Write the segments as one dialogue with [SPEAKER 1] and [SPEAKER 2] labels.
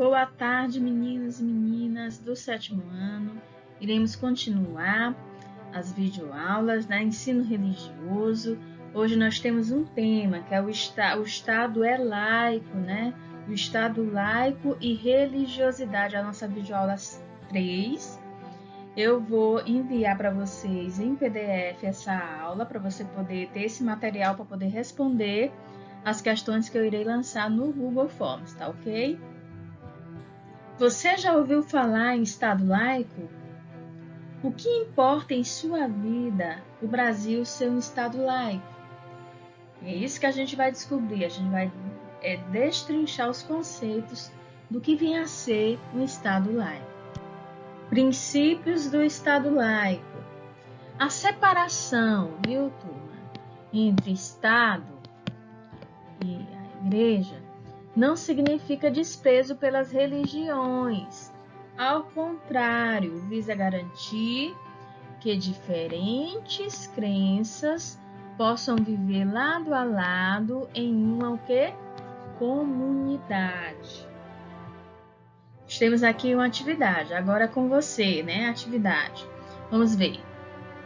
[SPEAKER 1] Boa tarde, meninos e meninas do 7º ano. Iremos continuar as videoaulas, né? Ensino religioso. Hoje nós temos um tema, que é o Estado é laico, né? O Estado laico e religiosidade, a nossa videoaula 3. Eu vou enviar para vocês em PDF essa aula, para você poder ter esse material para poder responder as questões que eu irei lançar no Google Forms, tá ok? Você já ouviu falar em Estado laico? O que importa em sua vida o Brasil ser um Estado laico? É isso que a gente vai descobrir, a gente vai destrinchar os conceitos do que vem a ser um Estado laico. Princípios do Estado laico. A separação, viu, turma, entre Estado e a Igreja não significa desprezo pelas religiões. Ao contrário, visa garantir que diferentes crenças possam viver lado a lado em uma comunidade. Temos aqui uma atividade, agora com você, né? Atividade. Vamos ver.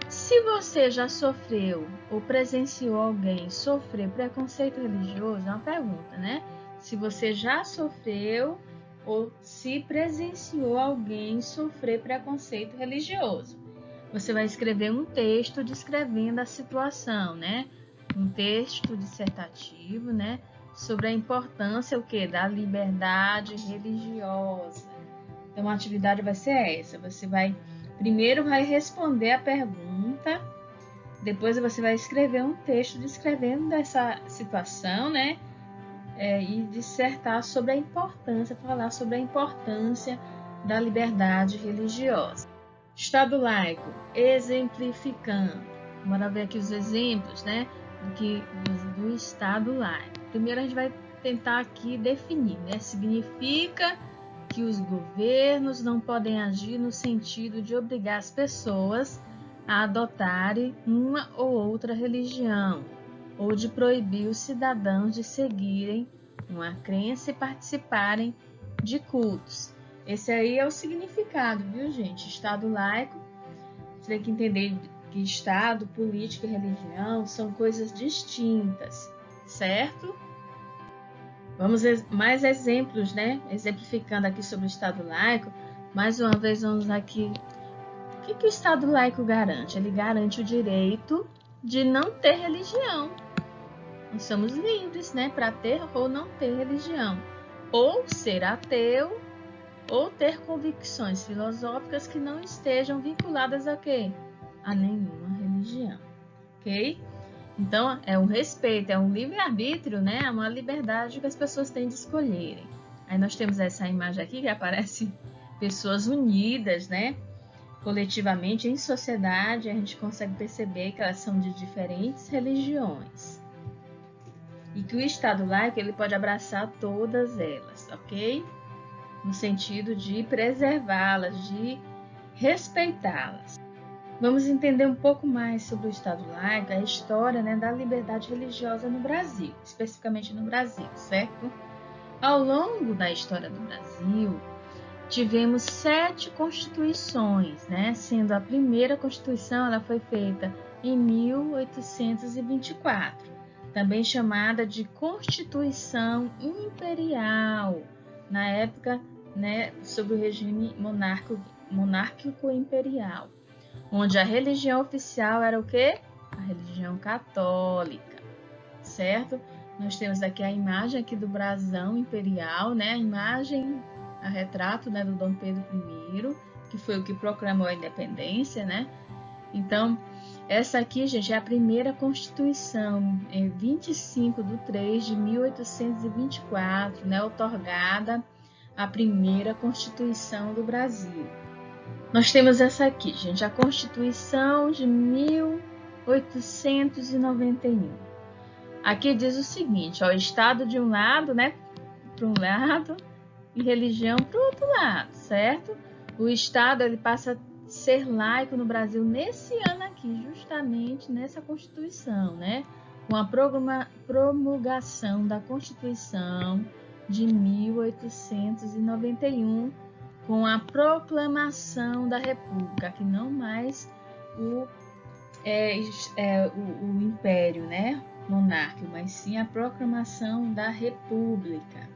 [SPEAKER 1] Se você já sofreu ou presenciou alguém sofrer preconceito religioso, é uma pergunta, né? Se você já sofreu ou se presenciou alguém sofrer preconceito religioso. Você vai escrever um texto descrevendo a situação, né? Um texto dissertativo, né? Sobre a importância da liberdade religiosa. Então, a atividade vai ser essa. Você primeiro vai responder a pergunta, depois você vai escrever um texto descrevendo essa situação, né? E dissertar sobre a importância, falar sobre a importância da liberdade religiosa. Estado laico, exemplificando. Bora ver aqui os exemplos, né, do Estado laico. Primeiro a gente vai tentar aqui definir, né? Significa que os governos não podem agir no sentido de obrigar as pessoas a adotarem uma ou outra religião, ou de proibir os cidadãos de seguirem uma crença e participarem de cultos. Esse aí é o significado, viu, gente? Estado laico, você tem que entender que Estado, política e religião são coisas distintas, certo? Vamos ver mais exemplos, né? Exemplificando aqui sobre o Estado laico. Mais uma vez, vamos aqui. O que o Estado laico garante? Ele garante o direito de não ter religião. Nós somos livres, né? Para ter ou não ter religião. Ou ser ateu, ou ter convicções filosóficas que não estejam vinculadas a quê? A nenhuma religião. Ok? Então, é um respeito, é um livre-arbítrio, né? É uma liberdade que as pessoas têm de escolherem. Aí nós temos essa imagem aqui que aparece pessoas unidas, né? Coletivamente, em sociedade, a gente consegue perceber que elas são de diferentes religiões. E que o Estado laico, ele pode abraçar todas elas, ok? No sentido de preservá-las, de respeitá-las. Vamos entender um pouco mais sobre o Estado laico, a história, né, da liberdade religiosa no Brasil, especificamente no Brasil, certo? Ao longo da história do Brasil, tivemos 7 constituições, né? Sendo a primeira Constituição, ela foi feita em 1824, também chamada de Constituição Imperial, na época, né, sob o regime monárquico imperial, onde a religião oficial era o quê? A religião católica, certo? Nós temos aqui a imagem aqui do brasão imperial, né? A imagem, a retrato, né, do Dom Pedro I, que foi o que proclamou a independência, né? Então, essa aqui, gente, é a primeira Constituição, 25/3/1824, né? Outorgada a primeira Constituição do Brasil. Nós temos essa aqui, gente, a Constituição de 1891. Aqui diz o seguinte, ó, Estado de um lado, né, para um lado, e religião para o outro lado, certo? O Estado, ele passa a ser laico no Brasil nesse ano aqui, justamente nessa Constituição, né? Com a promulgação da Constituição de 1891, com a proclamação da República, que não mais o império, né, monárquico, mas sim a proclamação da República.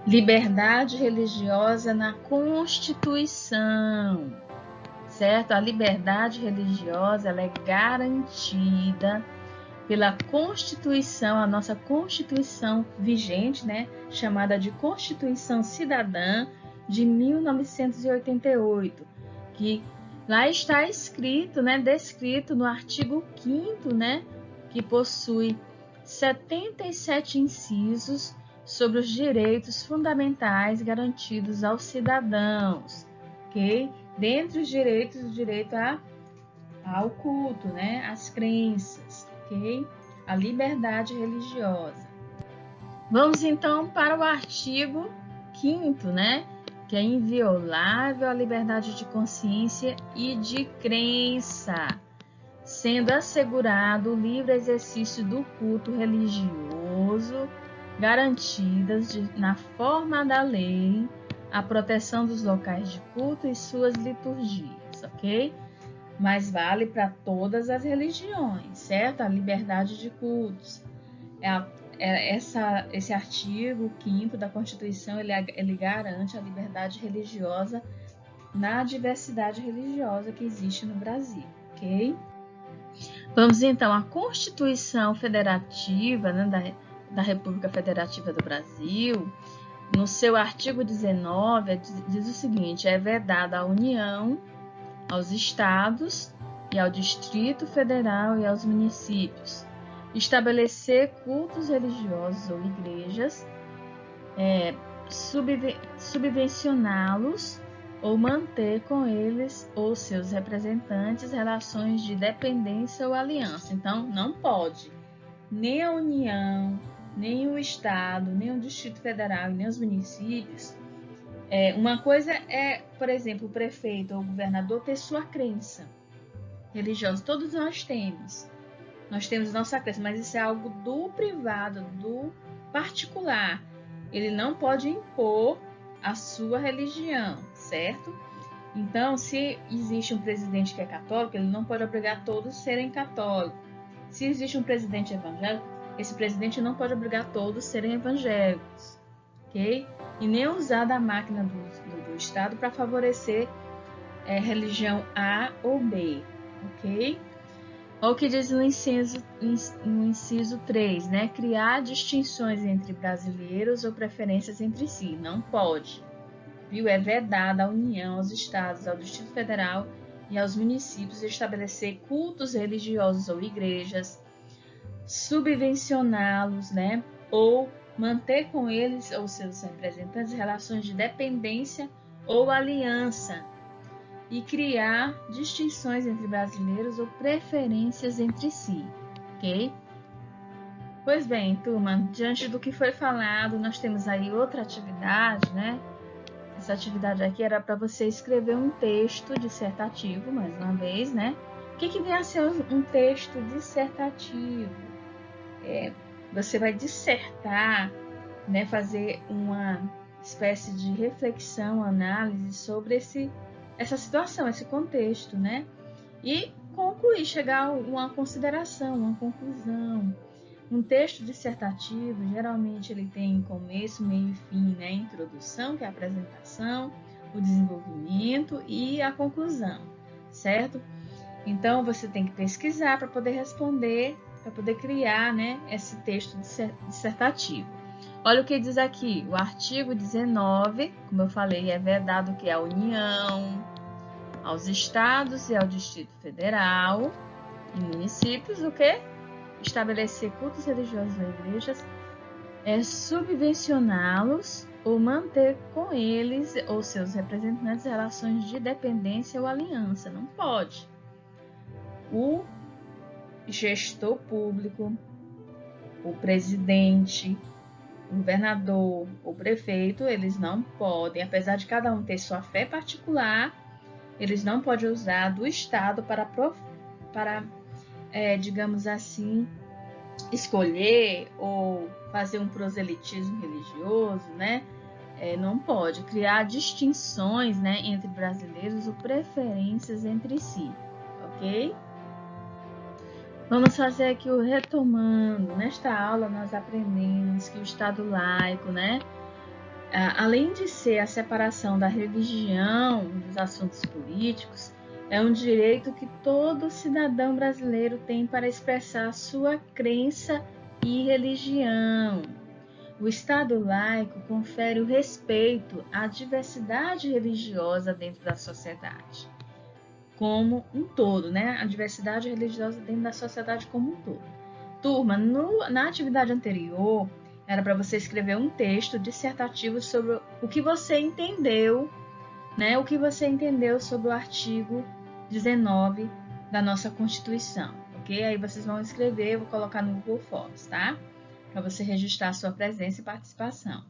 [SPEAKER 1] Liberdade religiosa na Constituição, certo? A liberdade religiosa ela é garantida pela Constituição, a nossa Constituição vigente, né, chamada de Constituição Cidadã de 1988, que lá está escrito, né, descrito no artigo 5º, né, que possui 77 incisos sobre os direitos fundamentais garantidos aos cidadãos, ok? Dentre os direitos, o direito ao culto, né, às crenças, ok? A liberdade religiosa. Vamos então para o artigo 5º, né, que é inviolável a liberdade de consciência e de crença, sendo assegurado o livre exercício do culto religioso, garantidas na forma da lei a proteção dos locais de culto e suas liturgias, ok? Mas vale para todas as religiões, certo? A liberdade de cultos. Esse artigo 5º da Constituição, ele garante a liberdade religiosa na diversidade religiosa que existe no Brasil, ok? Vamos então à Constituição Federativa, né, da República Federativa do Brasil. No seu artigo 19, diz o seguinte: é vedada à União, aos estados e ao Distrito Federal e aos municípios estabelecer cultos religiosos ou igrejas, subvencioná-los ou manter com eles ou seus representantes relações de dependência ou aliança. Então, não pode nem a União, nem o Estado, nem o Distrito Federal, nem os municípios. Uma coisa é, por exemplo, o prefeito ou o governador ter sua crença religiosa. Todos nós temos. Nós temos nossa crença, mas isso é algo do privado, do particular. Ele não pode impor a sua religião, certo? Então, se existe um presidente que é católico, ele não pode obrigar todos a serem católicos. Se existe um presidente evangélico, esse presidente não pode obrigar todos a serem evangélicos, ok? E nem usar da máquina do Estado para favorecer religião A ou B, ok? Olha o que diz no inciso 3, né? Criar distinções entre brasileiros ou preferências entre si. Não pode. Viu? É vedada à União, aos estados, ao Distrito Federal e aos municípios estabelecer cultos religiosos ou igrejas, subvencioná-los, né? Ou manter com eles ou seus representantes relações de dependência ou aliança, e criar distinções entre brasileiros ou preferências entre si, ok? Pois bem, turma, diante do que foi falado, nós temos aí outra atividade, né? Essa atividade aqui era para você escrever um texto dissertativo, mais uma vez, né? O que vem a ser um texto dissertativo? Você vai dissertar, né? Fazer uma espécie de reflexão, análise sobre essa situação, esse contexto, né? E concluir, chegar a uma consideração, uma conclusão. Um texto dissertativo, geralmente ele tem começo, meio e fim, né? Introdução, que é a apresentação, o desenvolvimento e a conclusão, certo? Então, você tem que pesquisar para poder responder, para poder criar, né, esse texto dissertativo. Olha o que diz aqui, o artigo 19, como eu falei, é vedado que a União, aos estados e ao Distrito Federal e municípios, o quê? Estabelecer cultos religiosos ou igrejas, subvencioná-los ou manter com eles ou seus representantes relações de dependência ou aliança. Não pode. O gestor público, o presidente, o governador, o prefeito, eles não podem, apesar de cada um ter sua fé particular, eles não podem usar do Estado para digamos assim, escolher ou fazer um proselitismo religioso, né? Não pode criar distinções, né, entre brasileiros ou preferências entre si, ok? Vamos fazer aqui o retomando. Nesta aula nós aprendemos que o Estado laico, né, além de ser a separação da religião dos assuntos políticos, é um direito que todo cidadão brasileiro tem para expressar sua crença e religião. O Estado laico confere o respeito à diversidade religiosa dentro da sociedade, como um todo, né? A diversidade religiosa dentro da sociedade como um todo. Turma, na atividade anterior, era para você escrever um texto dissertativo sobre o que você entendeu, né? O que você entendeu sobre o artigo 19 da nossa Constituição, ok? Aí vocês vão escrever, eu vou colocar no Google Forms, tá? Para você registrar a sua presença e participação.